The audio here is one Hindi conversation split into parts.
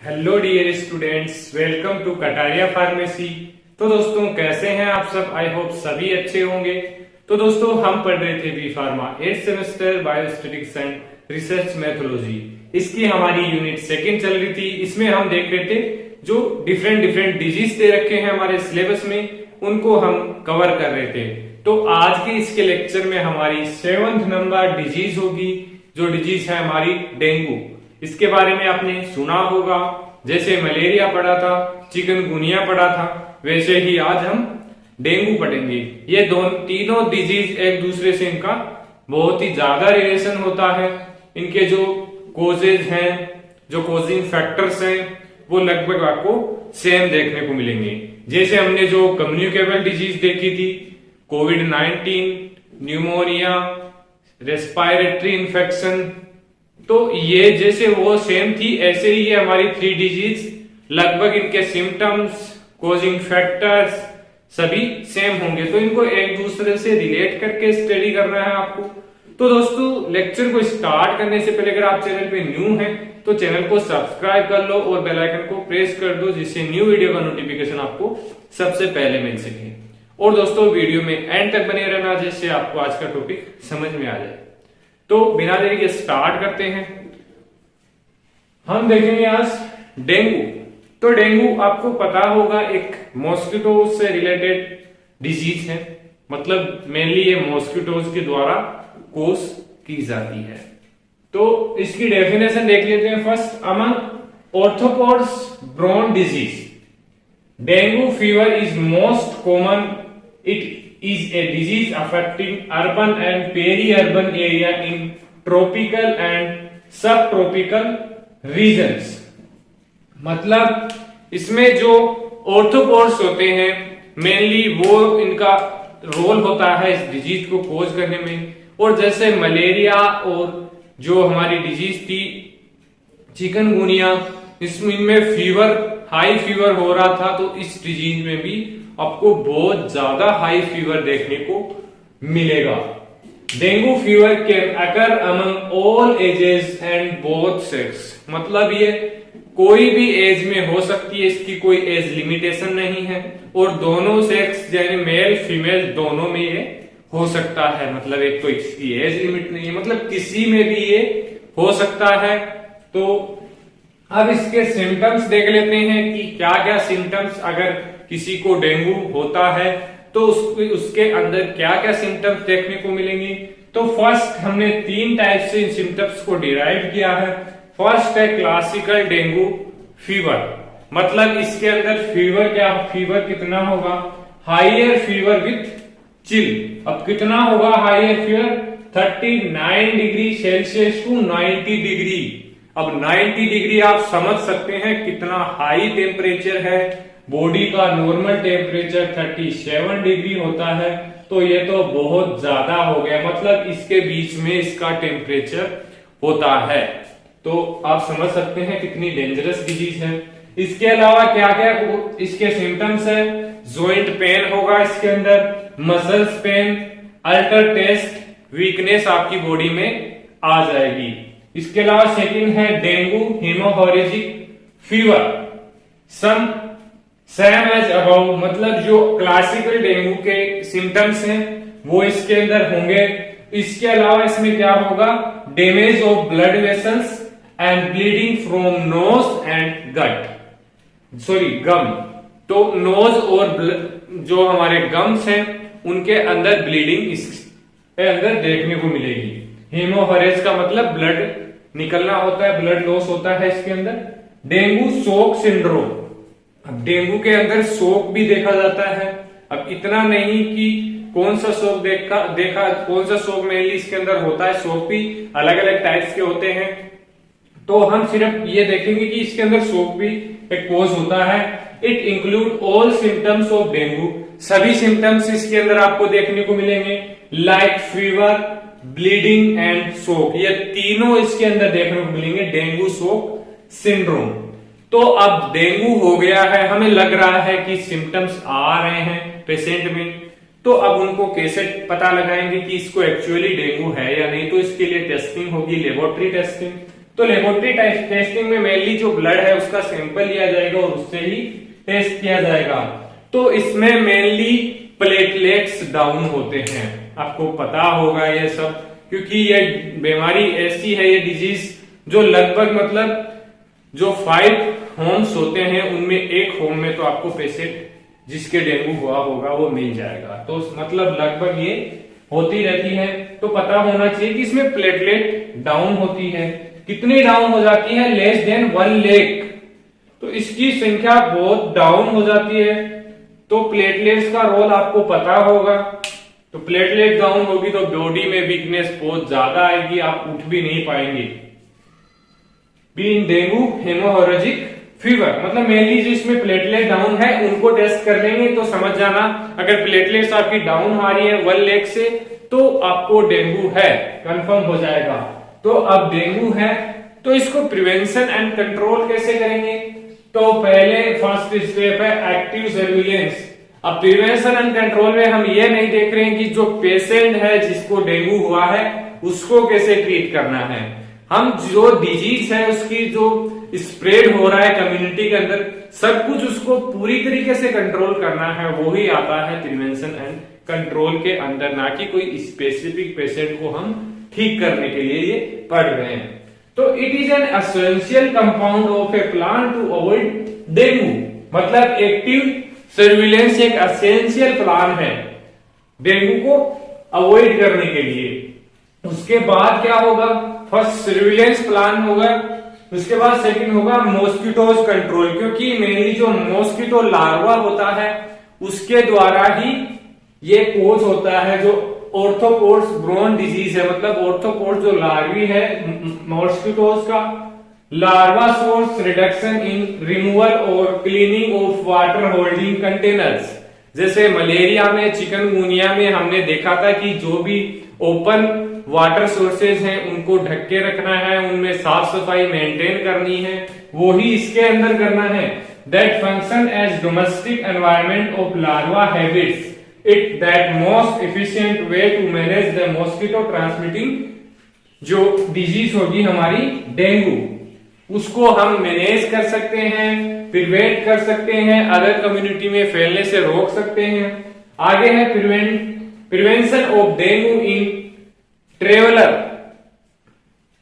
Hello dear students, welcome to Kataria pharmacy. तो दोस्तों कैसे हैं आप सब? आई होप सभी अच्छे होंगे। तो दोस्तों हम पढ़ रहे थे B pharma 8th semester biostatistics and research methodology. इसकी हमारी यूनिट सेकंड चल रही थी। इसमें हम देख रहे थे जो डिफरेंट डिजीज दे रखे हैं हमारे सिलेबस में, उनको हम कवर कर रहे थे। तो आज के इसके लेक्चर में हमारी 7th नंबर डिजीज होगी, जो डिजीज है हमारी डेंगू। इसके बारे में आपने सुना होगा, जैसे मलेरिया पढ़ा था, चिकनगुनिया पढ़ा था, वैसे ही आज हम डेंगू पढ़ेंगे। ये तीनों डिजीज एक दूसरे से इनका बहुत ही ज्यादा रिलेशन होता है। इनके जो कोजेज हैं, जो कोजिंग फैक्टर्स हैं, वो लगभग आपको सेम देखने को मिलेंगे। जैसे हमने जो कम्युनिकेबल डिजीज देखी थी, कोविड-19, न्यूमोनिया, रेस्पिरेटरी इन्फेक्शन, तो ये जैसे वो सेम थी, ऐसे ही ये हमारी 3 डिजीज लगभग इनके सिम्टम्स, कोजिंग फैक्टर्स सभी सेम होंगे। तो इनको एक दूसरे से रिलेट करके स्टडी करना है आपको। तो दोस्तों लेक्चर को स्टार्ट करने से पहले अगर आप चैनल पे न्यू हैं तो चैनल को सब्सक्राइब कर लो और बेल आइकन को प्रेस कर दो, जिससे न्यू वीडियो का नोटिफिकेशन आपको सबसे पहले मिल सके। और दोस्तों वीडियो में एंड तक बने रहना, जिससे आपको आज का टॉपिक समझ में आ जाए। तो बिना देरी के स्टार्ट करते हैं। हम देखेंगे आज डेंगू। तो डेंगू आपको पता होगा एक मॉस्किटो से रिलेटेड डिजीज है, मतलब मेनली ये मॉस्किटोज के द्वारा कोस की जाती है। तो इसकी डेफिनेशन देख लेते हैं। First, among arthropods borne disease, dengue fever is most common. It is a disease affecting urban and peri-urban area in tropical and subtropical regions। मतलब इसमें जो ऑर्थोपोड्स होते हैं मेनली वो इनका रोल होता है इस डिजीज को कोज करने में। और जैसे मलेरिया और जो हमारी डिजीज थी चिकनगुनिया, इसमें फीवर, हाई फीवर हो रहा था, तो इस डिजीज में भी आपको बहुत ज्यादा हाई फीवर देखने को मिलेगा। Dengue fever can occur among all ages and both sex, मतलब ये कोई भी एज में हो सकती है, इसकी कोई एज लिमिटेशन नहीं है। और दोनों सेक्स यानी मेल फीमेल दोनों में ये हो सकता है, मतलब एक तो इसकी एज लिमिट नहीं है, मतलब किसी में भी ये हो सकता है। तो अब इसके सिम्टम्स देख लेते हैं कि क्या क्या सिम्टम्स अगर किसी को डेंगू होता है तो उसके अंदर क्या क्या सिम्टम्स देखने को मिलेंगे। तो फर्स्ट हमने 3 टाइप से इन सिम्टम्स को डिराइव किया है। फर्स्ट है क्लासिकल डेंगू फीवर, मतलब इसके अंदर फीवर क्या, फीवर कितना होगा, हाइयर फीवर विथ चिल। अब कितना होगा higher fever, 39 degree celsius to 90 degree. अब 90 डिग्री आप समझ सकते हैं कितना हाई टेम्परेचर है। बॉडी का नॉर्मल टेम्परेचर 37 डिग्री होता है, तो ये तो बहुत ज्यादा हो गया, मतलब इसके बीच में इसका टेम्परेचर होता है। तो आप समझ सकते हैं कितनी डेंजरस डिजीज है। इसके अलावा क्या क्या इसके सिम्टम्स है, जॉइंट पेन होगा इसके अंदर, muscles pain, alter taste, weakness आपकी बॉडी में आ जाएगी। इसके अलावा सेकंड है dengue haemorrhagic fever, same as above, मतलब जो क्लासिकल डेंगू के सिम्टम्स हैं वो इसके अंदर होंगे। इसके अलावा इसमें क्या होगा, damage of blood vessels and bleeding from nose and gum. तो नोज और जो हमारे गम्स हैं उनके अंदर ब्लीडिंग इसके अंदर देखने को मिलेगी। हेमोरेज का मतलब ब्लड निकलना होता है, ब्लड लॉस होता है इसके अंदर। डेंगू शॉक सिंड्रोम, अब डेंगू के अंदर शॉक भी देखा जाता है। अब इतना नहीं कि कौन सा शॉक देखा कौन सा शॉक मेनली इसके अंदर होता है, शॉक भी अलग अलग टाइप्स के होते हैं। तो हम सिर्फ ये देखेंगे कि इसके अंदर शॉक भी एक कॉज होता है। It include all symptoms of dengue, सभी सिम्टम्स इसके अंदर आपको देखने को मिलेंगे, like fever, bleeding and shock. ये तीनों इसके अंदर देखने को मिलेंगे, डेंगू शॉक सिंड्रोम। तो अब डेंगू हो गया है, हमें लग रहा है कि सिम्टम्स आ रहे हैं पेशेंट में, तो अब उनको कैसे पता लगाएंगे कि इसको एक्चुअली डेंगू है या नहीं। तो इसके लिए टेस्टिंग होगी, लेबोरेटरी टेस्टिंग। तो लेबोरेटरी टेस्टिंग में मेनली जो ब्लड है उसका सैंपल लिया जाएगा और उससे ही टेस्ट किया जाएगा। तो इसमें मेनली प्लेटलेट्स डाउन होते हैं, आपको पता होगा ये सब, क्योंकि ये बीमारी ऐसी है, ये डिजीज जो लगभग मतलब जो 5 होम्स होते हैं उनमें एक होम में तो आपको पेशेंट जिसके डेंगू हुआ होगा वो मिल जाएगा। तो मतलब लगभग ये होती रहती है। तो पता होना चाहिए कि इसमें प्लेटलेट डाउन होती है, कितनी डाउन हो जाती है, लेस देन 1 लाख। तो इसकी संख्या बहुत डाउन हो जाती है। तो प्लेटलेट्स का रोल आपको पता होगा। तो प्लेटलेट डाउन होगी तो बॉडी में वीकनेस बहुत ज्यादा आएगी, आप उठ भी नहीं पाएंगे। बीइंग डेंगू हेमोरेजिक फीवर, मतलब मेनली जो इसमें प्लेटलेट डाउन है उनको टेस्ट कर लेंगे तो समझ जाना, अगर प्लेटलेट्स आपकी डाउन आ रही है 1 लाख से तो आपको डेंगू है, कंफर्म हो जाएगा। तो अब डेंगू है तो इसको प्रिवेंशन एंड कंट्रोल कैसे करेंगे? तो पहले फर्स्ट स्टेप है एक्टिव सर्विलेंस। अब प्रिवेंशन एंड कंट्रोल में हम ये नहीं देख रहे हैं कि जो पेशेंट है जिसको डेंगू हुआ है उसको कैसे ट्रीट करना है, हम जो डिजीज है उसकी जो स्प्रेड हो रहा है कम्युनिटी के अंदर सब कुछ उसको पूरी तरीके से कंट्रोल करना है, वो ही आता है प्रिवेंशन एंड कंट्रोल के अंदर, ना कि कोई स्पेसिफिक पेशेंट को हम ठीक करने के लिए ये पढ़ रहे हैं। तो it is an essential compound of a plan to avoid dengue, मतलब एक्टिव सर्विलेंस एक एसेंशियल प्लान है डेंगू को अवॉइड करने के लिए। उसके बाद क्या होगा, फर्स्ट सर्विलेंस प्लान होगा, उसके बाद सेकंड होगा मॉस्किटोज कंट्रोल, क्योंकि मेनली जो मॉस्किटो लार्वा होता है उसके द्वारा ही ये कोज होता है, जो ऑर्थोपोड्स ब्रोन डिजीज है, मतलब ऑर्थोपोड्स जो लार्वी है मॉस्किटोज का, larva source reduction in removal और cleaning of water holding containers. जैसे मलेरिया में, चिकनगुनिया में हमने देखा था कि जो भी ओपन वाटर सोर्सेज हैं उनको ढक के रखना है, उनमें साफ सफाई मेंटेन करनी है, वो ही इसके अंदर करना है। That function as domestic environment of larva habits it that most efficient way to manage the mosquito transmitting जो डिजीज होगी हमारी डेंगू, उसको हम मैनेज कर सकते हैं, प्रिवेंट कर सकते हैं, अदर कम्युनिटी में फैलने से रोक सकते हैं। आगे है prevention of dengue in traveller.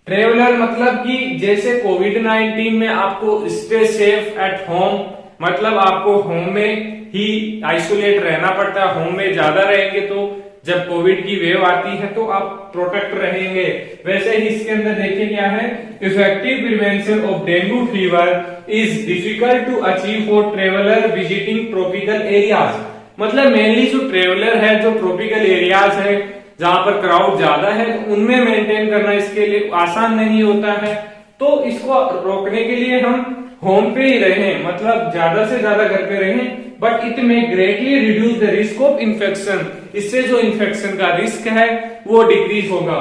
Traveller मतलब कि जैसे कोविड-19 में आपको स्टे सेफ एट होम, मतलब आपको होम में ही आइसोलेट रहना पड़ता है, होम में ज्यादा रहेंगे तो जब कोविड की वेव आती है तो आप प्रोटेक्ट रहेंगे। वैसे ही इसके अंदर देखिए क्या है, effective prevention of dengue fever is difficult to achieve for traveller visiting tropical areas, मतलब मेनली जो ट्रेवलर है जो ट्रॉपिकल एरियाज है जहां पर क्राउड ज्यादा है तो उनमें मेंटेन करना इसके लिए आसान नहीं होता है। तो इसको रोकने के लिए हम होम पे ही रहें, मतलब ज्यादा से ज्यादा घर पे रहें, बट इट में greatly reduce the risk of infection, इससे जो इन्फेक्शन का रिस्क है वो डिक्रीज होगा।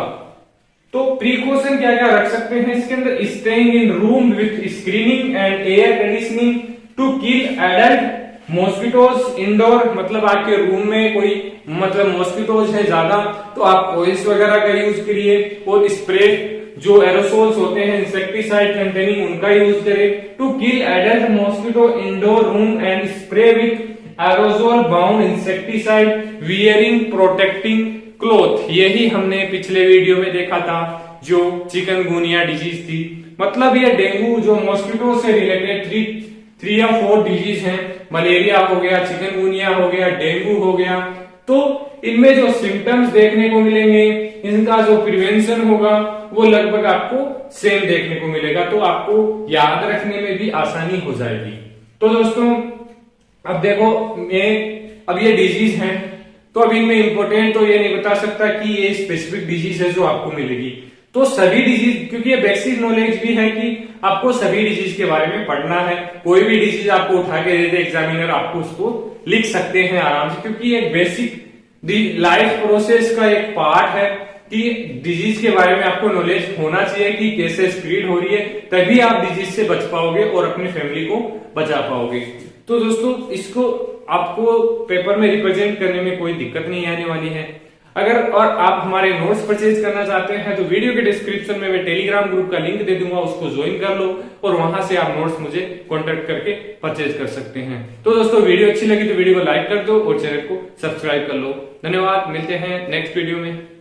तो प्रिकॉशन क्या क्या रख सकते हैं इसके अंदर, staying in room with screening and air conditioning to kill adult mosquitoes indoor, मतलब आपके रूम में कोई मतलब मॉस्किटोज है ज्यादा तो आप कोइल्स वगैरह का यूज करिए, और स्प्रे जो एरोसोल्स होते हैं इंसेक्टिसाइड कंटेनिंग उनका यूज करें to kill adult mosquito indoor room and spray with aerosol bound insecticide wearing protecting cloth. यही हमने पिछले वीडियो में देखा था जो चिकनगुनिया डिजीज थी, मतलब ये डेंगू जो मॉस्किटो से रिलेटेड 3 या 4 डिजीज हैं, मलेरिया हो गया, चिकनगुनिया हो गया, डेंगू हो गया। तो इनमें जो सिम्टम्स देखने को मिलेंगे, इनका जो प्रिवेंशन होगा वो लगभग आपको सेम देखने को मिलेगा, तो आपको याद रखने में भी आसानी हो जाएगी। तो दोस्तों अब देखो अब ये डिजीज हैं तो अब इनमें इंपॉर्टेंट तो ये नहीं बता सकता कि ये स्पेसिफिक डिजीज है जो आपको मिलेगी, तो सभी डिजीज, क्योंकि ये बेसिक नॉलेज भी है कि आपको सभी डिजीज के बारे में पढ़ना है, कोई भी डिजीज आपको उठा के दे दे एग्जामिनर आपको उसको लिख सकते हैं आराम से, क्योंकि ये बेसिक लाइफ प्रोसेस का एक पार्ट है कि डिजीज के बारे में आपको नॉलेज होना चाहिए कि कैसे स्प्रेड हो रही है, तभी आप डिजीज से बच पाओगे और अपनी फैमिली को बचा पाओगे। तो दोस्तों इसको आपको पेपर में रिप्रेजेंट करने में कोई दिक्कत नहीं आने वाली है। अगर और आप हमारे नोट्स परचेज करना चाहते हैं तो वीडियो के डिस्क्रिप्शन में मैं टेलीग्राम ग्रुप का लिंक दे दूंगा, उसको ज्वाइन कर लो और वहां से आप नोट्स मुझे कांटेक्ट करके परचेज कर सकते हैं। तो दोस्तों वीडियो अच्छी लगी तो वीडियो को लाइक कर दो और चैनल को सब्सक्राइब कर लो। धन्यवाद, मिलते हैं नेक्स्ट वीडियो में।